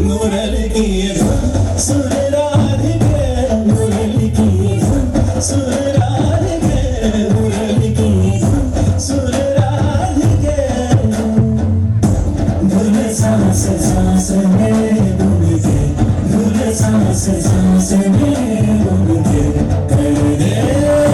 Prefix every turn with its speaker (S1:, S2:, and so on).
S1: मुरली की सुर राधिके मुरली की सुर राधिके मुरली की सुर राधिके धुन सांस सांस में गुन के धुन सांस सांस में गुन के कर दे